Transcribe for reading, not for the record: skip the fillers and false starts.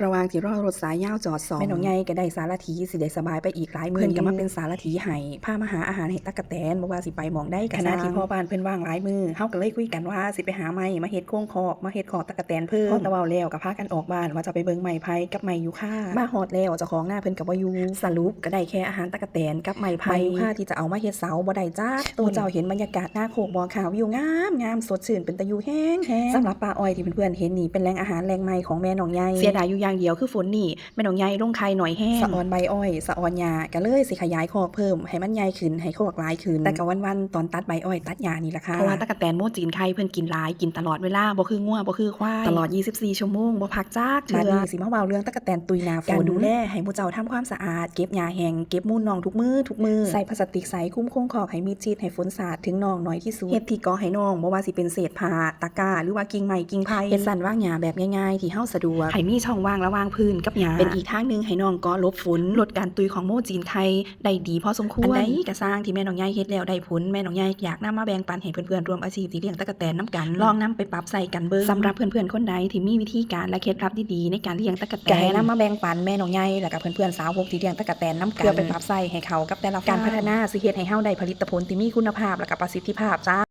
ระหว่างที่รอรถสายยาวจอดซ่อมแม่น้องใหญ่ก็ได้สารถีสิได้สบายไปอีกหลายมื้อเพิ่นก็มาเป็นสารถีให้พามาหาอาหารให้ตั๊กแตนบ่ว่าสิไปหม้องใดก็ขณะที่พ่อบ้านเพิ่นว่างหลายมื้อเฮาก็เลยคุยกันว่าสิไปหาไม้มาเฮ็ดโครงคอกมาเฮ็ดคอกตั๊กแตนเพิ่มพอแต่เว้าแล้วก็พากันออกบ้านว่าจะไปเบิ่งไม้ไผ่กับไม้ยูคามาฮอดแล้วเจ้าของนาเพิ่นก็บ่อยู่สรุปก็ได้แค่อาหารตั๊กแตนกับไม้ไผ่ยูคาที่จะเอามาเฮ็ดเสาบ่ได้จักตัวเจ้าเห็นบรรยากาศหน้าโคกบ่อขาววิวงามสดชื่นเป็นตะอยู่แฮงสำหรับป้าอ้อยที่เพื่อนๆเห็นนี่เป็นแหล่งอาหารแหล่งใหม่ของแม่น้องใหญ่เสียดายอยู่อย่างเดียวคือฝนนี่แม่น้องใหญ่ลงไข่หน่อยแห้งสะออนใบอ้อยสะออนหญ้าก็เลยสิขยายคอกเพิ่มให้มันใหญ่ขึ้นให้คอกหลายขึ้นแต่ก็วันๆตอนตัดใบอ้อยตัดหญ้านี่ล่ะค่ะเพราะว่าตั๊กแตนโมจีนไข่เพิ่นกินหลายกินตลอดเวลาบ่คืองัวบ่คือควายตลอด24ชั่วโมงบ่พักจักเทื่อบัดนี้สิมาเว้าเรื่องตั๊กแตนตุยหน้าฝนการดูแลให้หมู่เจ้าทำความสะอาดเก็บหญ้าแห้งเก็บมูลน่องทุกมื้อใส่พลาสติกใสคุ้มโครงคอกให้มิดชิดให้ฝนสาดถึงน่องน้อยที่สุดเฮ็ดที่ก่อให้น่องบ่ว่าสิเป็นเศษผ้าตะกร้าหรือว่ากิ่งไม้กิ่งไผ่เฮ็ดสันว่างหญ้าแบบง่ายๆที่เฮาสะดวกให้มีช่องว่างระหว่างพื้นกับหญ้าเป็นอีกทางนึงให้น้องก่อลบฝนลดการตุยของโมจีนไข่ได้ดีพอสมควรอันใดก็สร้างที่แม่น้องใหญ่เฮ็ดแล้วได้ผลแม่น้องใหญ่อยากนำมาแบ่งปันให้เพื่อนๆร่วมอาชีพที่เลี้ยงตั๊กแตนนํกันลองนำไปปรับใส่กันเบิ่งสำหรับเพื่อนๆคนใดที่มีวิธีการและเคล็ดลับดีๆในการเลี้ยงตั๊กแตนก็ให้นำมาแบ่งปันแม่น้องใหญ่แล้วก็เพื่อนๆสาวกที่เลี้ยงตั๊กแตนนํกันเพื่อไปปรับใส่ให้เข้ากับแต่ละการพัฒนาสิเฮ็ดให้เฮาได้ผลิตผลที่มีคุณภาพและก็ประสิทธิภาพจ้า